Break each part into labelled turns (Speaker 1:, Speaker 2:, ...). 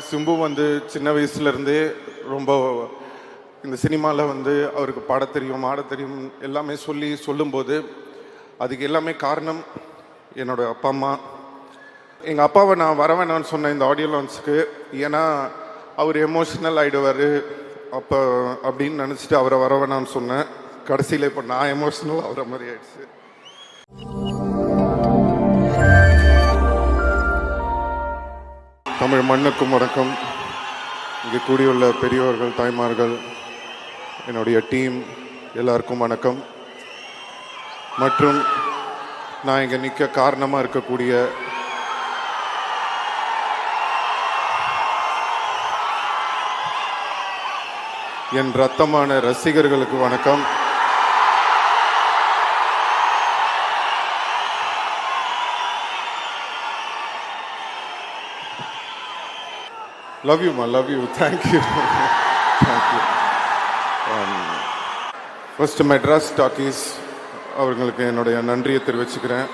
Speaker 1: சிம்பு வந்து சின்ன வயசுலேருந்தே ரொம்ப இந்த சினிமாவில் வந்து அவருக்கு பாட தெரியும், ஆட தெரியும் எல்லாமே சொல்லும்போது அதுக்கு எல்லாமே காரணம் என்னோடய அப்பா அம்மா. எங்கள் அப்பாவை நான் வர வேணான்னு சொன்னேன் இந்த ஆடியோ லான்ச்சுக்கு. ஏன்னா அவர் எமோஷ்னல் ஆகிடுவார் அப்போ அப்படின்னு நினச்சிட்டு அவரை வர வேணான்னு சொன்னேன். கடைசியில் இப்போ நான் எமோஷ்னல் ஆகிற மாதிரி ஆயிடுச்சு. தமிழ் மண்ணுக்கும் வணக்கம். இங்கே கூடியுள்ள பெரியவர்கள், தாய்மார்கள், என்னுடைய டீம் எல்லாருக்கும் வணக்கம். மற்றும் நான் இங்கே நிற்க காரணமாக இருக்கக்கூடிய என் ரத்தமான ரசிகர்களுக்கு வணக்கம். Love you, ma. Love you. Thank you. Thank you. First, Madras Talkies அவர்களுக்கு என்னுடைய நன்றியை தெரிவிச்சுக்கிறேன்.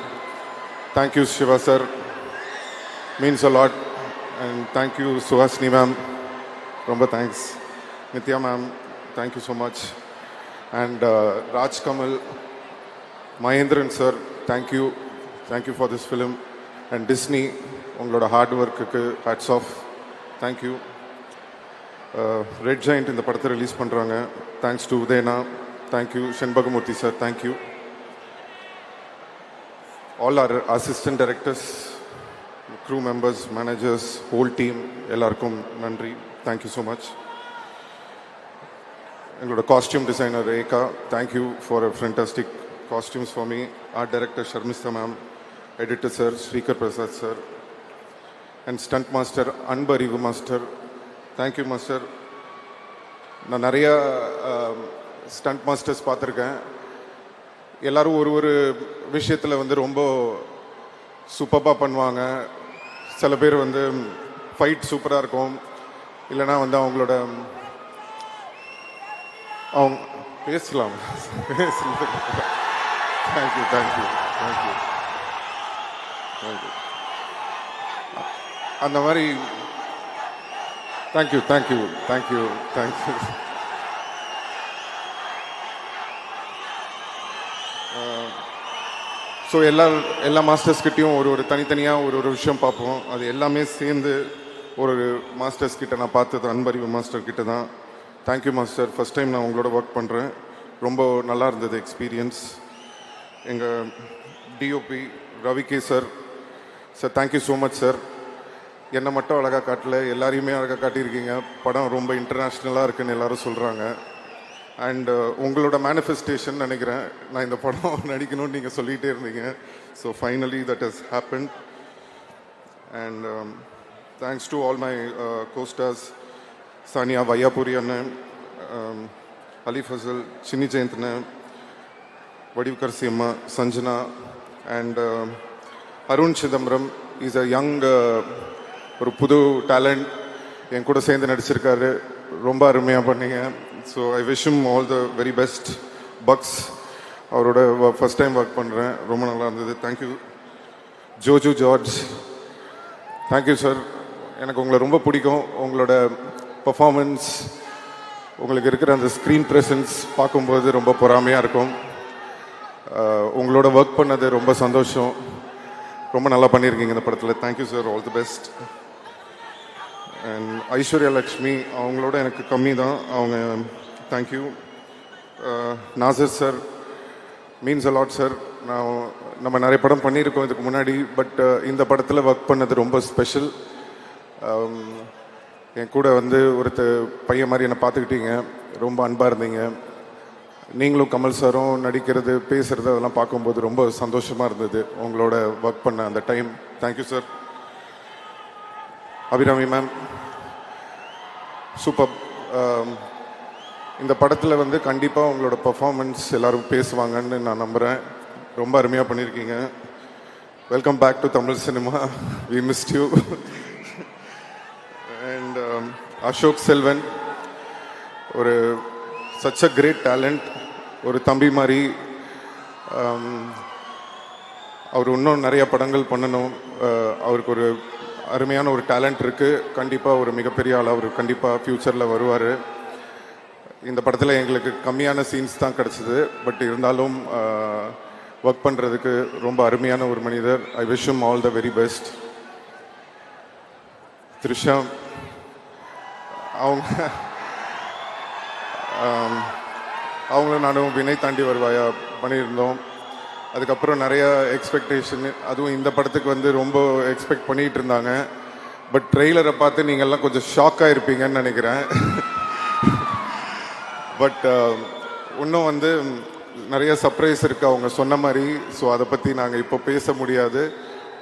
Speaker 1: Thank you, Shiva sir. Means a lot. And thank you, Suhasini ma'am. ரொம்ப thanks. Nithya ma'am, thank you so much. And Raj Kamal, Mahendran sir, thank you. Thank you for this film. And Disney, உங்களோட hard ஒர்க்குக்கு hats off. Thank you. Red giant இந்த படத்தை release பண்ணுறாங்க. Thanks to உதயனா. Thank you. Shenbagamoorthy sir, thank you. All our assistant directors, crew members, managers, whole team எல்லாருக்கும் நன்றி. Thank you so much. எங்களோட costume designer Rekha, thank you for a fantastic costumes for me. Art director Sharmistha ma'am, editor sir Sreekar Prasad sir, and stunt master Anbariv master, thank you master. நான் நிறையா stunt masters பார்த்துருக்கேன். எல்லோரும் ஒரு விஷயத்தில் வந்து ரொம்ப சூப்பராக பண்ணுவாங்க. சில பேர் வந்து ஃபைட் சூப்பராக இருக்கும், இல்லைனா வந்து அவங்களோட அவங்க பேசலாம். Thank you thank you thank you thank you. அந்த மாதிரி thank you thank you thank you thank you. So எல்லா மாஸ்டர்ஸ்கிட்டையும் ஒரு தனித்தனியாக ஒரு விஷயம் பார்ப்போம். அது எல்லாமே சேர்ந்து ஒரு மாஸ்டர்ஸ் கிட்ட நான் பார்த்தது அன்பறிவு மாஸ்டர் கிட்ட தான். Thank you master. ஃபஸ்ட் டைம் நான் உங்களோட ஒர்க் பண்ணுறேன். ரொம்ப நல்லா இருந்தது எக்ஸ்பீரியன்ஸ். எங்கள் DOP Ravi K sir, sir thank you so much sir. என்னை மட்டும் அழகாக காட்டல, எல்லாரையுமே அழகாக காட்டியிருக்கீங்க. படம் ரொம்ப இன்டர்நேஷ்னலாக இருக்குன்னு எல்லோரும் சொல்கிறாங்க. அண்டு உங்களோட மேனிஃபெஸ்டேஷன் நினைக்கிறேன். நான் இந்த படம் நடிக்கணும்னு நீங்கள் சொல்லிகிட்டே இருந்தீங்க. So finally that has happen. And thanks to all my co-stars, Sania Vaiyapuri அண்ணன், அலி ஃபசல், சின்னி ஜெயந்த்னன், வடிவுக்கரசி அம்மா, Sanjana, and Arun Chidambaram. Is a young, ஒரு புது டேலண்ட், என் கூட சேர்ந்து நடிச்சிருக்காரு. ரொம்ப அருமையாக பண்ணீங்க. So I wish him all the very best. Bucks அவரோட ஃபஸ்ட் டைம் ஒர்க் பண்ணுறேன். ரொம்ப நல்லா இருந்தது. Thank you. Joju George, thank you sir. எனக்கு உங்களை ரொம்ப பிடிக்கும். உங்களோட பர்ஃபார்மன்ஸ், உங்களுக்கு இருக்கிற அந்த ஸ்க்ரீன் ப்ரெசன்ஸ் பார்க்கும்போது ரொம்ப பொறாமையாக இருக்கும். உங்களோட ஒர்க் பண்ணது ரொம்ப சந்தோஷம். ரொம்ப நல்லா பண்ணியிருக்கீங்க இந்த படத்தில். Thank you sir. All the best. And Aishwarya Lakshmi, அவங்களோட எனக்கு கம்மி தான். அவங்க thank you. Nassar sir, means a lot sir. நம்ம நிறைய படம் பண்ணியிருக்கோம் இதுக்கு முன்னாடி, பட் இந்த படத்தில் ஒர்க் பண்ணது ரொம்ப ஸ்பெஷல். என் கூட வந்து பையன் மாதிரி என்னை பார்த்துக்கிட்டீங்க. ரொம்ப அன்பாக இருந்தீங்க. நீங்களும் கமல் சாரும் நடிக்கிறது, பேசுகிறது அதெல்லாம் பார்க்கும்போது ரொம்ப சந்தோஷமாக இருந்தது உங்களோட ஒர்க் பண்ண அந்த time. Thank you sir. Abhirami ma'am, super. இந்த படத்தில் வந்து கண்டிப்பாக உங்களோட பர்ஃபார்மன்ஸ் எல்லோரும் பேசுவாங்கன்னு நான் நம்புகிறேன். ரொம்ப அருமையாக பண்ணியிருக்கீங்க. Welcome back to Tamil cinema. We missed you. And Ashok Selvan, ஒரு சச் அ கிரேட் டேலண்ட். ஒரு தம்பி மாதிரி. அவர் இன்னும் நிறைய படங்கள் பண்ணணும். அவருக்கு ஒரு அருமையான ஒரு டேலண்ட் இருக்குது. கண்டிப்பாக ஒரு மிகப்பெரிய ஆள். அவர் கண்டிப்பாக ஃப்யூச்சரில் வருவார். இந்த படத்தில் எங்களுக்கு கம்மியான சீன்ஸ் தான் கிடச்சிது. பட் இருந்தாலும் ஒர்க் பண்ணுறதுக்கு ரொம்ப அருமையான ஒரு மனிதர். ஐ wish him all the very best. Trisha அவங்க அவங்களும் நானும் வினை தாண்டி வருவாயா பண்ணியிருந்தோம். அதுக்கப்புறம் நிறைய எக்ஸ்பெக்டேஷன், அதுவும் இந்த படத்துக்கு வந்து ரொம்ப எக்ஸ்பெக்ட் பண்ணிகிட்டு இருந்தாங்க. பட் ட்ரெய்லரை பார்த்து நீங்கள்லாம் கொஞ்சம் ஷாக்காக இருப்பீங்கன்னு நினைக்கிறேன். பட் இன்னும் வந்து நிறைய சர்ப்ரைஸ் இருக்குது அவங்க சொன்ன மாதிரி. ஸோ அதை பற்றி நாங்கள் இப்போ பேச முடியாது.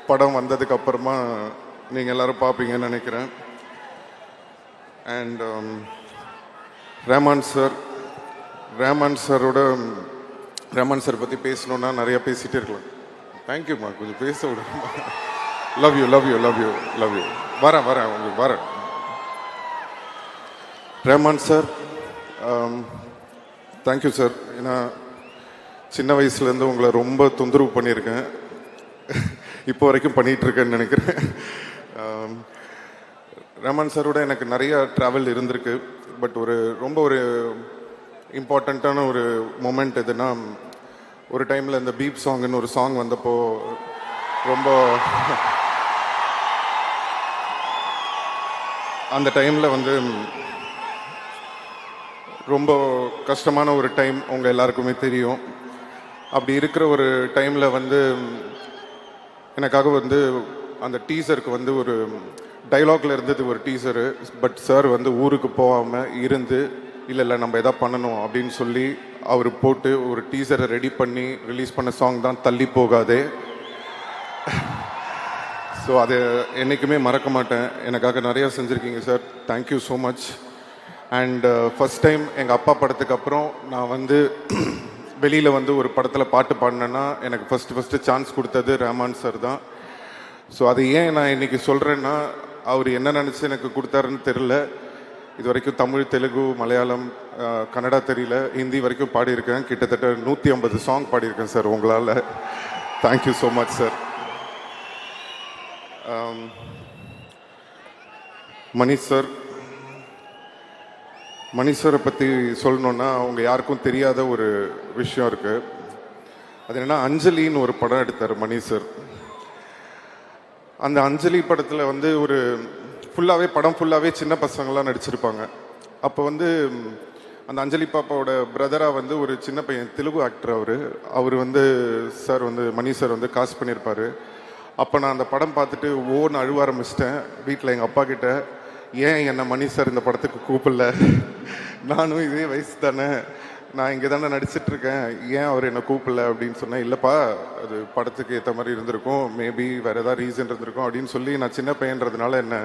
Speaker 1: படம் வந்ததுக்கப்புறமா நீங்கள் எல்லோரும் பார்ப்பீங்கன்னு நினைக்கிறேன். அண்ட் ரேமான் சார் பற்றி பேசணுன்னா நிறைய பேசிகிட்டே இருக்கலாம். தேங்க்யூம்மா, கொஞ்சம் பேச விட. Love you. வரேன் உங்களுக்கு வரேன். ரேமான் சார், தேங்க்யூ சார். ஏன்னா சின்ன வயசுலேருந்து உங்களை ரொம்ப தொந்தரவு பண்ணியிருக்கேன். இப்போ வரைக்கும் பண்ணிகிட்ருக்கேன்னு நினைக்கிறேன். ரேமான் சாரோட எனக்கு நிறைய ட்ராவல் இருந்திருக்கு. பட் ரொம்ப ஒரு இம்பார்ட்டண்ட்டான ஒரு மொமெண்ட் எதுனா, ஒரு டைமில் இந்த பீப் சாங்குன்னு ஒரு சாங் வந்தப்போ ரொம்ப அந்த டைமில் வந்து ரொம்ப கஷ்டமான ஒரு டைம் உங்கள் எல்லாருக்குமே தெரியும். அப்படி இருக்கிற ஒரு டைமில் வந்து எனக்காக வந்து அந்த டீசருக்கு வந்து ஒரு டைலாக்ல இருந்தது ஒரு டீசரு. பட் சார் வந்து ஊருக்கு போகாமல் இருந்து இல்லை நம்ம எதாவது பண்ணணும் அப்படின்னு சொல்லி அவர் போட்டு ஒரு டீசரை ரெடி பண்ணி ரிலீஸ் பண்ண சாங் தான் தள்ளி போகாதே. ஸோ அதை என்றைக்குமே மறக்க மாட்டேன். எனக்காக நிறையா செஞ்சுருக்கீங்க சார். Thank you so much. And first time எங்கள் அப்பா படத்துக்கு அப்புறம் நான் வந்து வெளியில் வந்து ஒரு படத்தில் பாட்டு பாடினேன்னா எனக்கு ஃபஸ்ட்டு சான்ஸ் கொடுத்தது ரஹ்மான் சார் தான். ஸோ அது ஏன் நான் இன்றைக்கி சொல்கிறேன்னா, அவர் என்ன நினச்சி எனக்கு கொடுத்தாருன்னு தெரில. இது வரைக்கும் தமிழ், தெலுங்கு, மலையாளம், கன்னடா தெரியல, ஹிந்தி வரைக்கும் பாடியிருக்கேன். கிட்டத்தட்ட 150 சாங் பாடியிருக்கேன் சார் உங்களால். Thank you so much sir. Manish சாரை பற்றி சொல்லணுன்னா அவங்க யாருக்கும் தெரியாத ஒரு விஷயம் இருக்குது. அது என்னென்னா, அஞ்சலின்னு ஒரு படம் எடுத்தார் மணிஷ் சார். அந்த அஞ்சலி படத்தில் வந்து ஒரு படம் ஃபுல்லாகவே சின்ன பசங்களாம் நடிச்சிருப்பாங்க. அப்போ வந்து அந்த அஞ்சலி பாப்பாவோட பிரதராக வந்து ஒரு சின்ன பையன், தெலுங்கு ஆக்டர் அவர் வந்து சார் வந்து மணிஷ் சார் வந்து காசு பண்ணியிருப்பார். அப்போ நான் அந்த படம் பார்த்துட்டு ஓன்னு அழுவ ஆரம்பிச்சிட்டேன். வீட்டில் எங்கள் அப்பா கிட்ட, ஏன் என்னை மணிஷ் சார் இந்த படத்துக்கு கூப்பிடல, நானும் இதே வயசு தானே, நான் இங்கே தானே நடிச்சிட்ருக்கேன், ஏன் அவர் என்னை கூப்பிடல அப்படின்னு சொன்னேன். இல்லைப்பா, அது படத்துக்கு ஏற்ற மாதிரி இருந்திருக்கும், மேபி வேறு ஏதாவது ரீசன் இருந்திருக்கும் அப்படின்னு சொல்லி நான் சின்ன பையன்றதுனால என்னை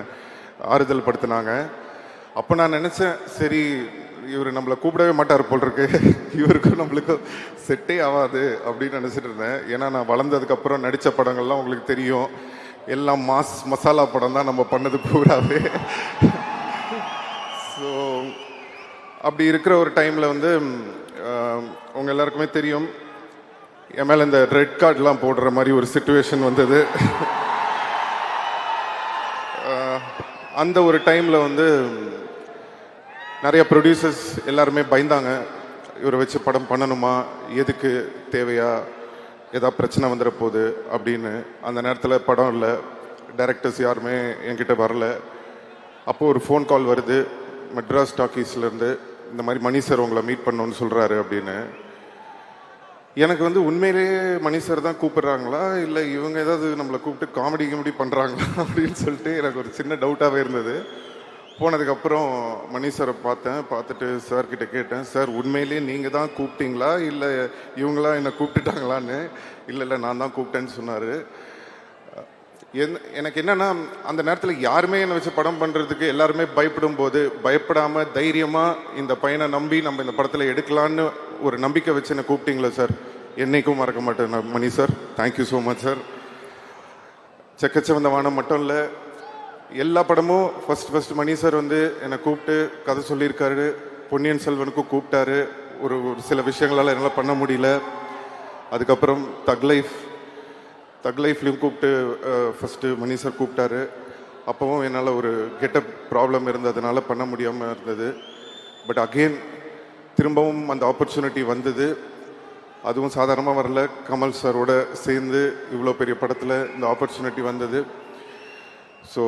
Speaker 1: ஆறுதல் படுத்தினாங்க. அப்போ நான் நினச்சேன், சரி இவர் நம்மளை கூப்பிடவே மாட்டார் போல் இருக்கு, இவருக்கும் நம்மளுக்கும் செட்டே ஆகாது அப்படின்னு நினச்சிட்டு இருந்தேன். ஏன்னா நான் வளர்ந்ததுக்கப்புறம் நடித்த படங்கள்லாம் உங்களுக்கு தெரியும், எல்லாம் மசாலா படம் தான் நம்ம பண்ணது பூராவே. ஸோ அப்படி இருக்கிற ஒரு டைமில் வந்து உங்கள் எல்லாருக்குமே தெரியும், என் மேலே இந்த ரெட் கார்டெலாம் போடுற மாதிரி ஒரு சிச்சுவேஷன் வந்தது. அந்த ஒரு டைமில் வந்து நிறைய ப்ரொடியூசர்ஸ் எல்லாருமே பயந்தாங்க, இவரை வச்சு படம் பண்ணணுமா, எதுக்கு, தேவையா, ஏதாவது பிரச்சனை வந்துட போகுது அப்படின்னு. அந்த நேரத்தில் படம் இல்லை, டைரக்டர்ஸ் யாருமே என்கிட்ட வரல. அப்போது ஒரு ஃபோன் கால் வருது மெட்ராஸ் டாக்கீஸ்லேருந்து, இந்த மாதிரி மணி சார் உங்களை மீட் பண்ணணுன்னு சொல்கிறாரு அப்படின்னு. எனக்கு வந்து உண்மையிலேயே மணி சார் தான் கூப்பிட்றாங்களா, இல்லை இவங்க ஏதாவது நம்மளை கூப்பிட்டு காமெடி பண்ணுறாங்களா அப்படின்னு சொல்லிட்டு எனக்கு ஒரு சின்ன டவுட்டாகவே இருந்தது. போனதுக்கப்புறம் மணி சாரை பார்த்துட்டு சார்கிட்ட கேட்டேன், சார் உண்மையிலேயே நீங்கள் தான் கூப்பிட்டீங்களா இல்லை இவங்களாம் என்னை கூப்பிட்டுட்டாங்களான்னு. இல்லை நான் தான் கூப்பிட்டேன்னு சொன்னார். எனக்கு என்னென்னா, அந்த நேரத்தில் யாருமே என்னை வச்சு படம் பண்ணுறதுக்கு எல்லாருமே பயப்படும் போது, பயப்படாமல் தைரியமாக இந்த பையனை நம்பி நம்ம இந்த படத்தில் எடுக்கலான்னு ஒரு நம்பிக்கை வச்சு என்னை கூப்பிட்டீங்களா சார், என்றைக்கும் மறக்க மாட்டேன் நான் மணி sir. Thank you so much sir. செக்கச்சவந்த வானம் மட்டும் இல்லை, எல்லா படமும் ஃபஸ்ட்டு மணி சார் வந்து என்னை கூப்பிட்டு கதை சொல்லியிருக்காரு. பொன்னியின் செல்வனுக்கும் கூப்பிட்டாரு. ஒரு சில விஷயங்களால் என்னால் பண்ண முடியல. அதுக்கப்புறம் தக் லைஃப்லையும் கூப்பிட்டு ஃபஸ்ட்டு மணி சார் கூப்பிட்டாரு. அப்போவும் என்னால் ஒரு கெட்டப் ப்ராப்ளம் இருந்ததுனால பண்ண முடியாமல் இருந்தது. பட் அகெயின் திரும்பவும் அந்த ஆப்பர்ச்சுனிட்டி வந்தது. அதுவும் சாதாரணமாக வரல. கமல் சாரோட சேர்ந்து இவ்வளோ பெரிய படத்தில் இந்த ஆப்பர்ச்சுனிட்டி வந்தது. ஸோ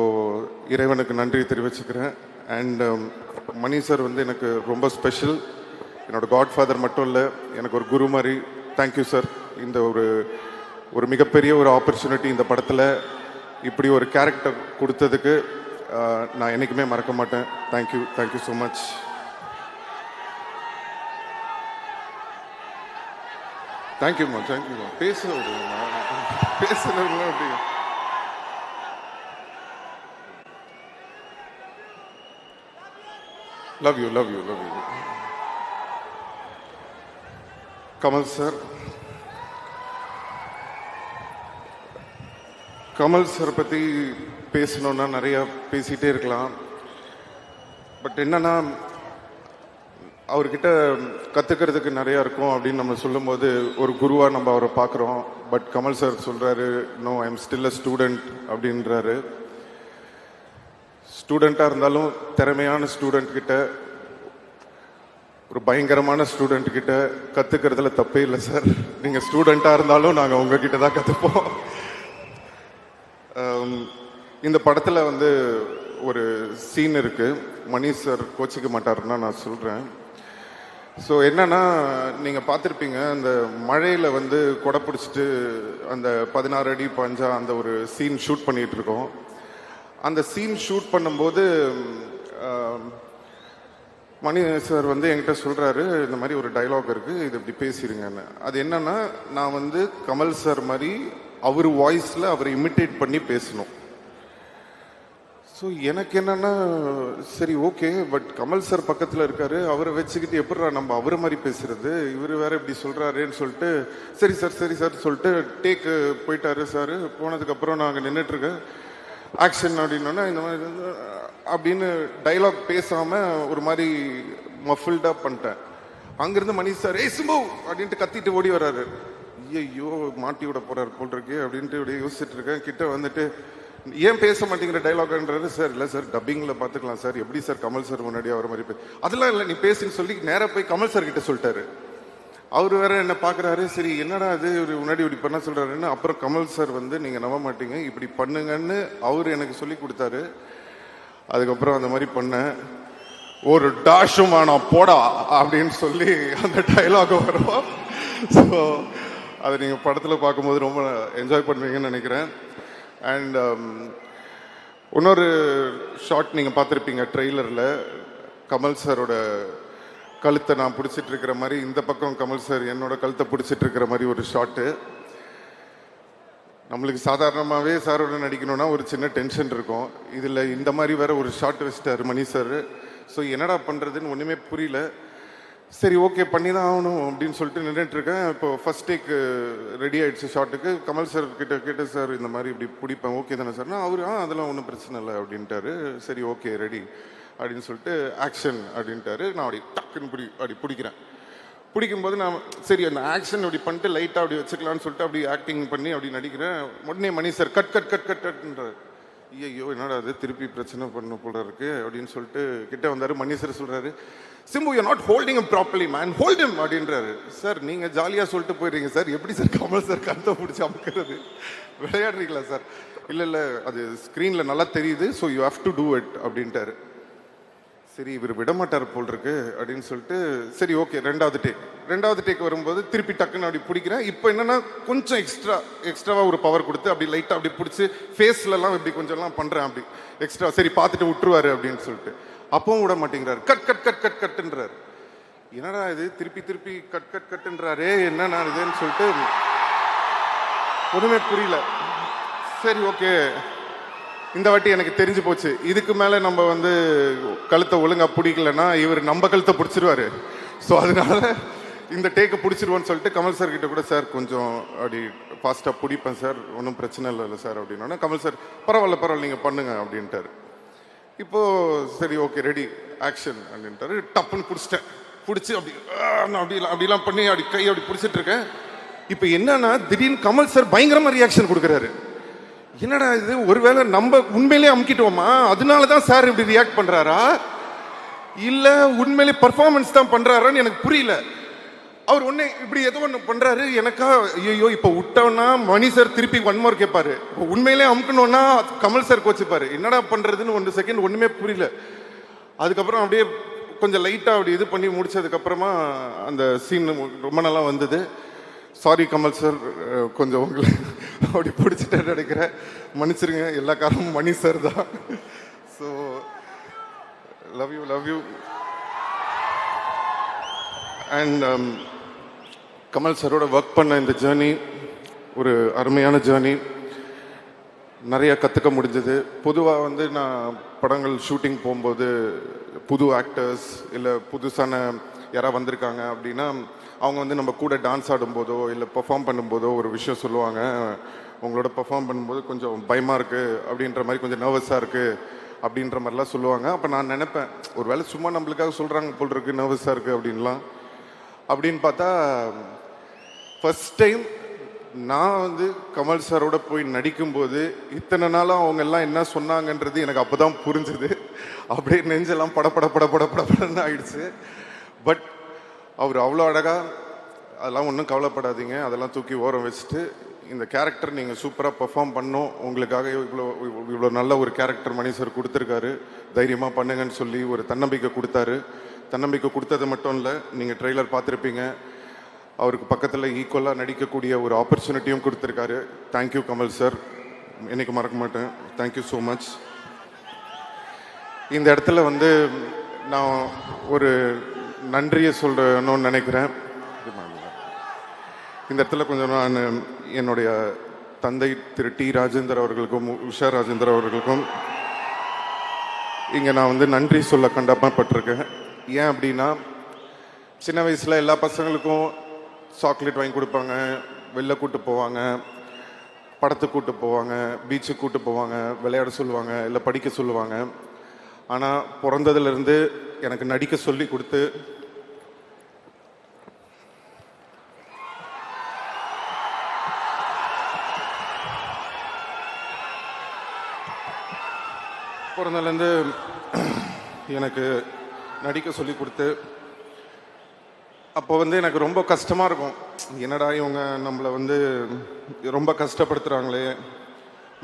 Speaker 1: இறைவனுக்கு நன்றி தெரிவிச்சுக்கிறேன். அண்ட் மணி சார் வந்து எனக்கு ரொம்ப ஸ்பெஷல். என்னோடய காட்ஃபாதர் மட்டும் இல்லை, எனக்கு ஒரு குரு மாதிரி. Thank you sir. இந்த ஒரு மிகப்பெரிய ஒரு ஆப்பர்ச்சுனிட்டி இந்த படத்தில் இப்படி ஒரு கேரக்டர் கொடுத்ததுக்கு நான் என்றைக்குமே மறக்க மாட்டேன். Thank you so much. தேங்க்யூம்மா. பேசுகிறேன் அப்படி. Love you. கமல் சார் பற்றி பேசணுன்னா நிறையா பேசிகிட்டே இருக்கலாம். பட் என்னன்னா, அவர்கிட்ட கற்றுக்கிறதுக்கு நிறையா இருக்கும் அப்படின்னு நம்ம சொல்லும்போது ஒரு குருவாக நம்ம அவரை பார்க்குறோம். பட் கமல் சார் சொல்கிறாரு, no, I am still a student அப்படின்றாரு. ஸ்டூடெண்ட்டாக இருந்தாலும் திறமையான ஸ்டூடெண்ட் கிட்ட, ஒரு பயங்கரமான ஸ்டூடெண்ட் கிட்ட கற்றுக்கிறதுல தப்பே இல்லை சார். நீங்கள் ஸ்டூடெண்ட்டாக இருந்தாலும் நாங்கள் உங்ககிட்ட தான் கற்றுப்போம். இந்த படத்தில் வந்து ஒரு சீன் இருக்குது. மணி சார் கோச்சிக்க மாட்டாருன்னா நான் சொல்கிறேன். ஸோ என்னன்னா, நீங்கள் பார்த்துருப்பீங்க, அந்த மழையில் வந்து கொடை பிடிச்சிட்டு அந்த 16 அடி பஞ்சா அந்த ஒரு சீன் ஷூட் பண்ணிகிட்டு இருக்கோம். அந்த சீன் ஷூட் பண்ணும்போது மணி சார் வந்து என்கிட்ட சொல்கிறாரு, இந்த மாதிரி ஒரு டைலாக் இருக்குது, இது இப்படி பேசிடுங்கன்னு. அது என்னன்னா, நான் வந்து கமல் சார் மாதிரி அவர் வாய்ஸில் அவரை இமிட்டேட் பண்ணி பேசணும். ஸோ எனக்கு என்னன்னா, சரி ஓகே, பட் கமல் சார் பக்கத்தில் இருக்காரு, அவரை வச்சுக்கிட்டு எப்படிடா நம்ம அவரை மாதிரி பேசுறது, இவர் வேற இப்படி சொல்கிறாருன்னு சொல்லிட்டு சரி சார் சொல்லிட்டு டேக்கு போயிட்டாரு சார். போனதுக்கப்புறம் நாங்கள் நின்றுட்டுருக்கேன். ஆக்ஷன் அப்படின்னா இந்த மாதிரி அப்படின்னு டைலாக் பேசாமல் ஒரு மாதிரி மஃபில்டாக பண்ணிட்டேன். அங்கேருந்து மணி சார், ஏய் சிம்பு அப்படின்ட்டு கத்திட்டு ஓடி வர்றாரு. ஐயோ மாட்டி விட போகிறார் போல் இருக்கு அப்படின்ட்டு இப்படி யோசிச்சுட்டு இருக்கேன். கிட்ட வந்துட்டு, ஏன் பேச மாட்டேங்கிற டைலாக்ன்றாரு. சார் இல்லை சார், டப்பிங்கில் பார்த்துக்கலாம் சார். எப்படி சார் கமல் சார் முன்னாடி அவர் மாதிரி அதெல்லாம் இல்லை, நீ பேசுன்னு சொல்லி நேராக போய் கமல் சார் கிட்ட சொல்லிட்டாரு. அவர் வேற என்ன பார்க்குறாரு. சரி என்னடா அது ஒரு முன்னாடி இப்படி பண்ண சொல்கிறாருன்னு. அப்புறம் கமல் சார் வந்து, நீங்கள் நம்ப மாட்டீங்க, இப்படி பண்ணுங்கன்னு அவர் எனக்கு சொல்லி கொடுத்தாரு. அதுக்கப்புறம் அந்த மாதிரி பண்ணேன். ஒரு டாஷும் நான் போடா அப்படின்னு சொல்லி அந்த டைலாக் வரும். ஸோ அதை நீங்கள் படத்தில் பார்க்கும்போது ரொம்ப என்ஜாய் பண்ணுவீங்கன்னு நினைக்கிறேன். அண்ட் இன்னொரு ஷார்ட் நீங்கள் பார்த்துருப்பீங்க ட்ரெய்லரில். கமல் சாரோட கழுத்தை நான் பிடிச்சிட்டு இருக்கிற மாதிரி, இந்த பக்கம் கமல் சார் என்னோட கழுத்தை பிடிச்சிட்டு இருக்கிற மாதிரி ஒரு ஷாட்டு. நம்மளுக்கு சாதாரணமாகவே சாரோட நடிக்கணும்னா ஒரு சின்ன டென்ஷன் இருக்கும். இதில் இந்த மாதிரி வேற ஒரு ஷாட் வச்சிட்டாரு மணி சார். ஸோ என்னடா பண்ணுறதுன்னு ஒன்றுமே புரியல. சரி ஓகே பண்ணி தான் ஆகணும் அப்படின்னு சொல்லிட்டு நின்றுட்டுருக்கேன். இப்போ ஃபர்ஸ்ட் டேக் ரெடி ஆகிடுச்சு ஷாட்டுக்கு. கமல் சார் கேட்டு சார் இந்த மாதிரி இப்படி பிடிப்பேன், ஓகே தானே சார்னா அவர் அதெல்லாம் ஒன்றும் பிரச்சனை இல்லை அப்படின்ட்டாரு. சரி ஓகே ரெடி அப்படின்னு சொல்லிட்டு ஆக்ஷன் அப்படின்ட்டாரு. நான் அப்படி டக்குன்னு அப்படி பிடிக்கிறேன். பிடிக்கும்போது நான் சரி அந்த ஆக்ஷன் அப்படி பண்ணிட்டு லைட்டாக அப்படி வச்சுக்கலான்னு சொல்லிட்டு அப்படி ஆக்டிங் பண்ணி அப்படி நடிக்கிறேன். உடனே மணி சார் கட்ன்றார். ஐயோ என்னடா அது திருப்பி பிரச்சனை பண்ண போல இருக்கு அப்படின்னு சொல்லிட்டு கிட்ட வந்தார். மணி சார் சொல்கிறாரு, Simbu you not holding him properly man, hold him அப்படின்றாரு. சார் நீங்கள் ஜாலியாக சொல்லிட்டு போயிடுறீங்க சார், எப்படி சார் கமல் சார் கருத்தை பிடிச்சி அமுக்கிறது, விளையாடுறீங்களா சார்? இல்லை அது ஸ்க்ரீனில் நல்லா தெரியுது, so you have to do it அப்படின்ட்டாரு. சரி இவர் விடமாட்டார் போல் இருக்கு அப்படின்னு சொல்லிட்டு சரி ஓகே ரெண்டாவது டேக் வரும்போது திருப்பி டக்குன்னு அப்படி பிடிக்கிறேன். இப்போ என்னன்னா கொஞ்சம் எக்ஸ்ட்ராவாக ஒரு பவர் கொடுத்து அப்படி லைட்டாக அப்படி பிடிச்சி ஃபேஸ்லலாம் இப்படி கொஞ்சம்லாம் பண்ணுறேன் அப்படி எக்ஸ்ட்ரா. சரி பார்த்துட்டு விட்டுருவாரு அப்படின்னு சொல்லிட்டு அப்பவும் விட மாட்டேங்கிறாரு. கட்டுன்றாரு. என்னடா இது திருப்பி கட்டுன்றாரே என்னன்னா இதுன்னு சொல்லிட்டு ஒன்றுமே புரியல. சரி ஓகே இந்த வாட்டி எனக்கு தெரிஞ்சு போச்சு, இதுக்கு மேலே நம்ம வந்து கழுத்தை ஒழுங்காக பிடிக்கலன்னா இவர் நம்ம கழுத்தை பிடிச்சிருவாரு. ஸோ அதனால இந்த டேக்கை பிடிச்சிருவோன்னு சொல்லிட்டு கமல் சார் கிட்ட கூட, சார் கொஞ்சம் அப்படி ஃபாஸ்ட்டாக பிடிப்பேன் சார், ஒன்றும் பிரச்சனை இல்லை சார் அப்படின்னா கமல் சார் பரவாயில்ல நீங்கள் பண்ணுங்க அப்படின்ட்டாரு. இப்போது சரி ஓகே ரெடி ஆக்ஷன் அப்படின்ட்டாரு. டப்புன்னு பிடிச்சி அப்படிலாம் பண்ணி அப்படி கை அப்படி பிடிச்சிட்டு இருக்கேன். இப்போ என்னன்னா திடீர்னு கமல் சார் பயங்கரமாக ரியாக்ஷன் கொடுக்குறாரு. என்னடா இது, ஒருவேளை நம்ம உண்மையிலேயே அமுக்கிட்டோமா, அதனால தான் சார் இப்படி ரியாக்ட் பண்றாரா, இல்ல உண்மையிலே பர்ஃபார்மன்ஸ் தான் பண்றாரான்னு எனக்கு புரியல. அவர் ஒன்னே இப்படி ஏதோ ஒன்று பண்றாரு. எனக்கா ஐயோ இப்போ விட்டோம்னா மணி சார் திருப்பி ஒன் மோர் கேட்பாரு, உண்மையிலே அமுக்கணும்னா கமல் சார் கோச்சிப்பாரு. என்னடா பண்றதுன்னு 1 செகண்ட் ஒண்ணுமே புரியல. அதுக்கப்புறம் அப்படியே கொஞ்சம் லைட்டா அப்படி இது பண்ணி முடிச்சதுக்கு அப்புறமா அந்த சீன் ரொம்ப நல்லா வந்தது. சாரி கமல் சார், கொஞ்சம் உங்களை அப்படி பிடிச்சிட்டு நினைக்கிறேன், மன்னிச்சிருங்க. எல்லா காரணமும் மணி சார் தான். So love you. And Kamal சாரோட ஒர்க் பண்ண இந்த ஜேர்னி ஒரு அருமையான ஜேர்னி. நிறைய கற்றுக்க முடிஞ்சது. பொதுவாக வந்து நான் படங்கள் ஷூட்டிங் போகும்போது புது ஆக்டர்ஸ் இல்லை புதுசான யாராவது வந்திருக்காங்க அப்படின்னா அவங்க வந்து நம்ம கூட டான்ஸ் ஆடும்போதோ இல்லை பெர்ஃபார்ம் பண்ணும்போதோ ஒரு விஷயம் சொல்லுவாங்க, உங்களோட பெர்ஃபார்ம் பண்ணும்போது கொஞ்சம் பயமாக இருக்குது அப்படின்ற மாதிரி, கொஞ்சம் நர்வஸாக இருக்குது அப்படின்ற மாதிரிலாம் சொல்லுவாங்க. அப்போ நான் நினைப்பேன், ஒரு வேளை சும்மா நம்மளுக்காக சொல்கிறாங்க போல் இருக்குது நர்வஸாக இருக்குது அப்படின்லாம். அப்படின்னு பார்த்தா ஃபர்ஸ்ட் டைம் நான் வந்து கமல் சாரோட போய் நடிக்கும்போது இத்தனை நாளாக அவங்க எல்லாம் என்ன சொன்னாங்கன்றது எனக்கு அப்போ தான் புரிஞ்சுது. அப்படியே நெஞ்செல்லாம் படப்படன்னு ஆயிடுச்சு. பட் அவர் அவ்வளோ அழகாக, அதெல்லாம் ஒன்றும் கவலைப்படாதீங்க, அதெல்லாம் தூக்கி ஓரம் வச்சுட்டு இந்த கேரக்டர் நீங்கள் சூப்பராக பெர்ஃபார்ம் பண்ணோம், உங்களுக்காக இவ்வளோ நல்ல ஒரு கேரக்டர் மணி சார் கொடுத்துருக்காரு, தைரியமாக பண்ணுங்கன்னு சொல்லி ஒரு தன்னம்பிக்கை கொடுத்தாரு. தன்னம்பிக்கை கொடுத்தது மட்டும் இல்லை, நீங்கள் ட்ரெய்லர் பார்த்துருப்பீங்க, அவருக்கு பக்கத்தில் ஈக்குவலாக நடிக்கக்கூடிய ஒரு ஆப்பர்ச்சுனிட்டியும் கொடுத்துருக்காரு. தேங்க்யூ கமல் சார், என்னைக்கு மறக்க மாட்டேன். Thank you so much. இந்த இடத்துல வந்து நான் ஒரு நன்றியை சொல்லணும்னு நினைக்கிறேன். இந்த இடத்துல கொஞ்சம் நான் என்னுடைய தந்தை திரு டி ராஜேந்தர் அவர்களுக்கும் உஷா ராஜேந்தர் அவர்களுக்கும் இங்கே நான் வந்து நன்றி சொல்ல கடமைப்பட்டிருக்கேன். ஏன் அப்படின்னா, சின்ன வயசில் எல்லா பசங்களுக்கும் சாக்லேட் வாங்கி கொடுப்பாங்க, வெளில கூட்டு போவாங்க, படத்துக்கு கூட்டு போவாங்க, பீச்சுக்கு கூட்டு போவாங்க, விளையாட சொல்லுவாங்க, இல்லை படிக்க சொல்லுவாங்க. ஆனால் பிறந்ததுலேருந்து எனக்கு நடிக்க சொல்லி கொடுத்து பிறந்ததுலேருந்து எனக்கு நடிக்க சொல்லி கொடுத்து அப்போ வந்து எனக்கு ரொம்ப கஷ்டமாக இருக்கும். என்னடா இவங்க நம்மளை வந்து ரொம்ப கஷ்டப்படுத்துகிறாங்களே.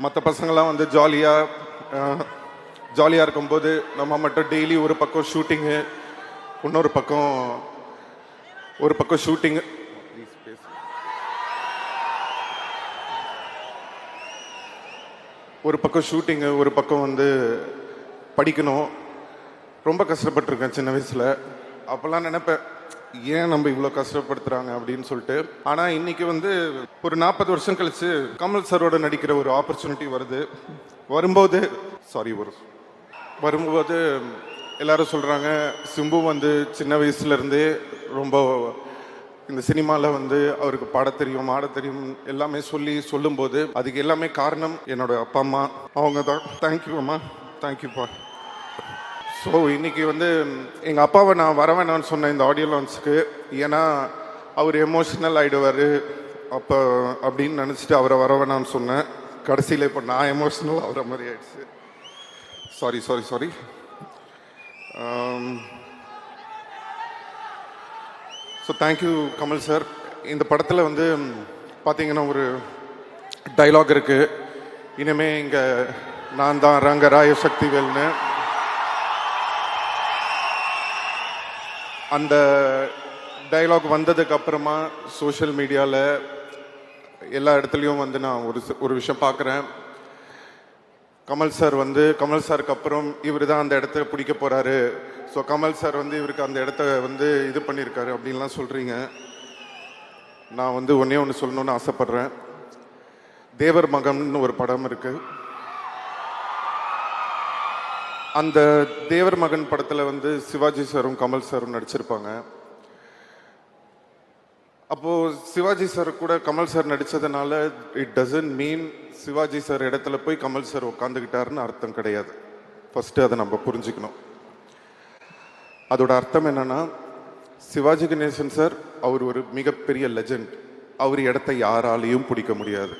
Speaker 1: மற்ற பசங்களாம் வந்து ஜாலியாக இருக்கும்போது நம்ம மட்டும் டெய்லி ஒரு பக்கம் ஷூட்டிங்கு, இன்னொரு பக்கம் ஷூட்டிங்கு, ஒரு பக்கம் வந்து படிக்கணும். ரொம்ப கஷ்டப்பட்டிருக்கேன் சின்ன வயசில். அப்போல்லாம் நினைப்பேன், ஏன் நம்ம இவ்வளோ கஷ்டப்படுத்துகிறாங்க அப்படின்னு சொல்லிட்டு. ஆனால் இன்னைக்கு வந்து ஒரு 40 வருஷம் கழிச்சு கமல் சாரோட நடிக்கிற ஒரு ஆப்பர்ச்சுனிட்டி வரும்போது எல்லாரும் சொல்கிறாங்க, சிம்பு வந்து சின்ன வயசுலேருந்தே ரொம்ப இந்த சினிமாவில் வந்து அவருக்கு பாட தெரியும், ஆட தெரியும், எல்லாமே சொல்லும்போது அதுக்கு எல்லாமே காரணம் என்னோட அப்பா அம்மா, அவங்க தான். தேங்க்யூ அம்மா, தேங்க்யூப்பா. ஸோ இன்னைக்கு வந்து எங்கள் அப்பாவை நான் வர வேணான்னு சொன்னேன் இந்த ஆடியோ லான்ச்சுக்கு. ஏன்னா அவர் எமோஷ்னல் ஆகிடுவார் அப்போ அப்படின்னு நினச்சிட்டு அவரை வர வேணான்னு சொன்னேன். கடைசியில் இப்போ நான் எமோஷ்னல் ஆகிற மாதிரி ஆயிடுச்சு. Sorry. So thank you Kamal sir. இந்த படத்தில் வந்து பார்த்தீங்கன்னா ஒரு டைலாக் இருக்குது, இனிமே இங்கே நான் தான் ரங்கராய சக்திவேல்னு. அந்த டைலாக் வந்ததுக்கு அப்புறமா சோஷியல் மீடியாவில் எல்லா இடத்துலையும் வந்து நான் ஒரு விஷயம் பார்க்குறேன். கமல் சாருக்கு அப்புறம் இவர் தான் அந்த இடத்த பிடிக்க போகிறாரு, ஸோ கமல் சார் வந்து இவருக்கு அந்த இடத்த வந்து இது பண்ணியிருக்காரு அப்படின்லாம் சொல்கிறீங்க. நான் வந்து ஒன்று சொல்லணும்னு ஆசைப்பட்றேன். தேவர் மகன் ஒரு படம் இருக்குது. அந்த தேவர் மகன் படத்தில் வந்து சிவாஜி சாரும் கமல் சாரும் நடிச்சிருப்பாங்க. அப்போது சிவாஜி சார் கூட கமல் சார் நடித்ததுனால it doesn't mean Sivaji sir இடத்துல போய் கமல் சார் உட்காந்துக்கிட்டாருன்னு அர்த்தம் கிடையாது. ஃபஸ்ட்டு அதை நம்ம புரிஞ்சுக்கணும். அதோட அர்த்தம் என்னன்னா, சிவாஜி கணேசன் சார் அவர் ஒரு மிகப்பெரிய லெஜண்ட். அவர் இடத்த யாராலையும் பிடிக்க முடியாது.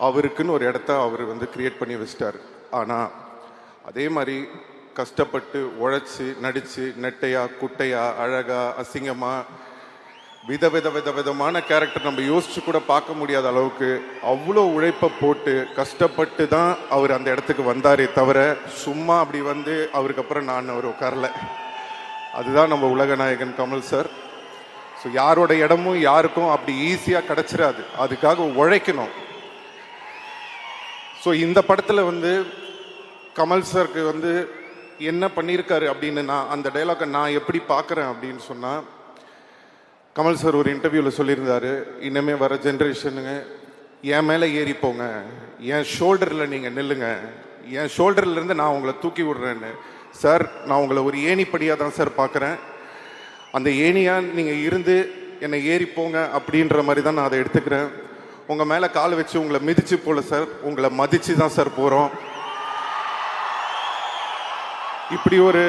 Speaker 1: அவருக்குன்னு ஒரு இடத்த அவர் வந்து கிரியேட் பண்ணி வச்சிட்டார். ஆனால் அதே மாதிரி கஷ்டப்பட்டு உழைச்சி நடித்து நெட்டையா குட்டையா அழகா அசிங்கமாக விதமான கேரக்டர் நம்ம யோசிச்சு கூட பார்க்க முடியாத அளவுக்கு அவ்வளோ உழைப்பை போட்டு கஷ்டப்பட்டு தான் அவர் அந்த இடத்துக்கு வந்தாரே தவிர சும்மா அப்படி வந்து அவருக்கு அப்புறம் நான் அவர் உட்காரல. அதுதான் நம்ம உலக நாயகன் கமல் சார். ஸோ யாரோட இடமும் யாருக்கும் அப்படி ஈஸியாக கிடச்சிடாது, அதுக்காக உழைக்கணும். ஸோ இந்த படத்தில் வந்து கமல் சாருக்கு வந்து என்ன பண்ணியிருக்காரு அப்படின்னு நான் அந்த டைலாக்கை நான் எப்படி பார்க்குறேன் அப்படின்னு சொன்னால், கமல் சார் ஒரு இன்டர்வியூவில் சொல்லியிருந்தாரு, இனிமே வர ஜென்ரேஷனுங்க என் மேலே ஏறி போங்க, என் ஷோல்டரில் நீங்கள் நில்லுங்க, என் ஷோல்டர்லேருந்து நான் உங்களை தூக்கி விடுறேன்னு. சார் நான் உங்களை ஒரு ஏணிப்படியாக தான் சார் பார்க்குறேன், அந்த ஏணியாக நீங்கள் இருந்து என்னை ஏறி போங்க அப்படின்ற மாதிரி தான் நான் அதை எடுத்துக்கிறேன். உங்கள் மேலே கால் வச்சு உங்களை மிதிச்சு போல சார், உங்களை மதித்து தான் சார் போகிறோம். இப்படி ஒரு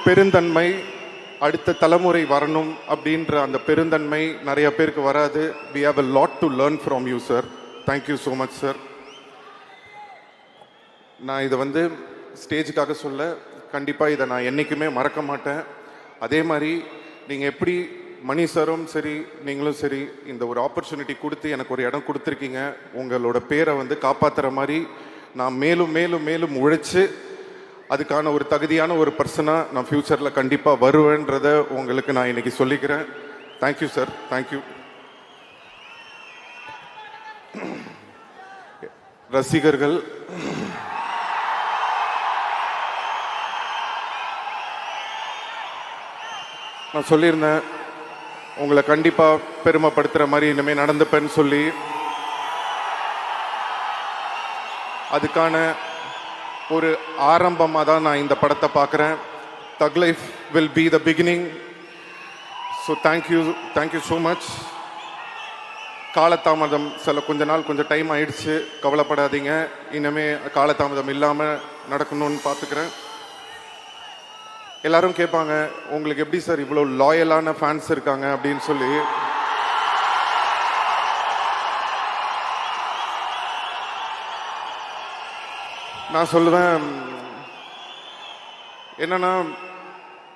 Speaker 1: பெருந்தன்மை அடுத்த தலைமுறை வரணும் அப்படின்ற அந்த பெருந்தன்மை நிறைய பேருக்கு வராது. we have a lot to learn from you sir. thank you so much sir. நான் இதை வந்து ஸ்டேஜுக்காக சொல்ல, கண்டிப்பாக இதை நான் என்றைக்குமே மறக்க மாட்டேன். அதே மாதிரி நீங்கள் எப்படி மணி சாரும் சரி நீங்களும் சரி இந்த ஒரு ஆப்பர்ச்சுனிட்டி கொடுத்து எனக்கு ஒரு இடம் கொடுத்துருக்கீங்க, உங்களோட பேரை வந்து காப்பாற்றுற மாதிரி நான் மேலும் மேலும் மேலும் உழைச்சி அதுக்கான ஒரு தகுதியான ஒரு பர்சனாக நான் ஃப்யூச்சரில் கண்டிப்பாக வருவேன்றதை உங்களுக்கு நான் இன்னைக்கு சொல்லிக்கிறேன். Thank you sir, thank you. ரசிகர்கள், நான் சொல்லியிருந்தேன் உங்களை கண்டிப்பாக பெருமைப்படுத்துகிற மாதிரி இனிமேல் நடந்துப்பேன்னு சொல்லி, அதுக்கான ஒரு ஆரம்பமாக தான் நான் இந்த படத்தை பார்க்குறேன். தக் life will be the beginning. So thank you so much. காலதாமதம் கொஞ்ச நாள் கொஞ்சம் டைம் ஆயிடுச்சு, கவலைப்படாதீங்க, இனிமே காலதாமதம் இல்லாமல் நடக்கணும்னு பார்த்துக்கிறேன். எல்லாரும் கேட்பாங்க உங்களுக்கு எப்படி சார் இவ்வளோ லாயலான ஃபேன்ஸ் இருக்காங்க அப்படின்னு சொல்லி. நான் சொல்லுவேன் என்னன்னா,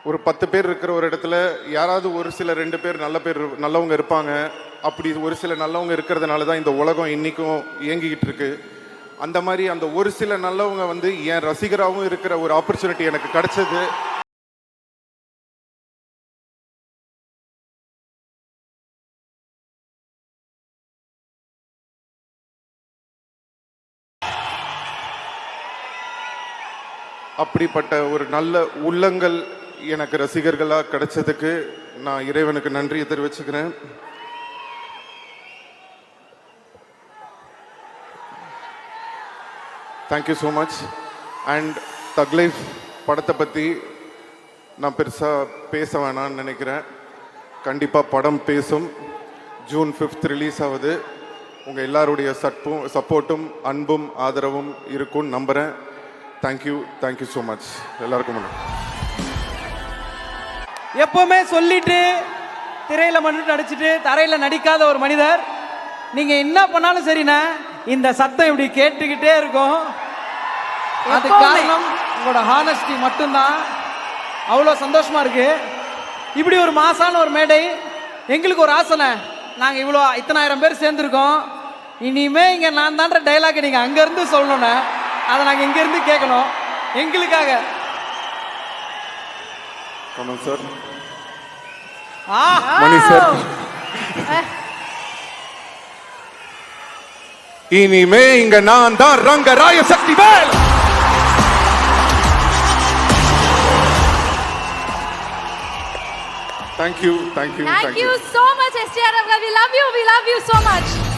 Speaker 1: ஒரு 10 பேர் இருக்கிற ஒரு இடத்துல யாராவது ஒரு சில 2 பேர் நல்லவங்க இருப்பாங்க. அப்படி ஒரு சில நல்லவங்க இருக்கிறதுனால தான் இந்த உலகம் இன்னைக்கும் இயங்கிக்கிட்டு இருக்கு. அந்த மாதிரி அந்த ஒரு சில நல்லவங்க வந்து என் ரசிகராகவும் இருக்கிற ஒரு ஆப்பர்ச்சுனிட்டி எனக்கு கிடைச்சது. அப்படிப்பட்ட ஒரு நல்ல உள்ளங்கள் எனக்கு ரசிகர்களாக கிடைச்சதுக்கு நான் இறைவனுக்கு நன்றியை தெரிவிச்சுக்கிறேன். Thank you so much. அண்ட் தக் லைஃப் படத்தை பற்றி நான் பெருசாக பேச வேணான்னு நினைக்கிறேன். கண்டிப்பாக படம் பேசும். ஜூன் 5 ரிலீஸ் ஆகுது. உங்கள் எல்லாருடைய சப்போர்ட்டும் அன்பும் ஆதரவும் இருக்கும்னு நம்புகிறேன். தேங்க்யூ ஸோ மச் எல்லாருக்கும்.
Speaker 2: எப்பவுமே சொல்லிட்டு திரையில மட்டும் நடிச்சுட்டு தரையில நடிக்காத ஒரு மனிதர். நீங்க என்ன பண்ணாலும் சரிண்ணா, இந்த சத்தம் இப்படி கேட்டுக்கிட்டே இருக்கும். அது காரணம் உங்களோட ஹானஸ்டி மட்டும்தான். அவ்வளோ சந்தோஷமா இருக்கு. இப்படி ஒரு மாசான ஒரு மேடை எங்களுக்கு ஒரு ஆசனை. நாங்க இவ்வளோ இத்தனாயிரம் பேர் சேர்ந்துருக்கோம். இனிமே இங்க நான் தான்ற டைலாக் நீங்க அங்க இருந்து சொல்லணும்னா அதை நாங்கள் இங்கிருந்து கேட்கணும் எங்களுக்காக.
Speaker 1: கமல் சார், மணி சார், இனிமே இங்க நான் தான் ரங்கராய Sakthivel.
Speaker 3: Thank you so much, STR. We love you so much.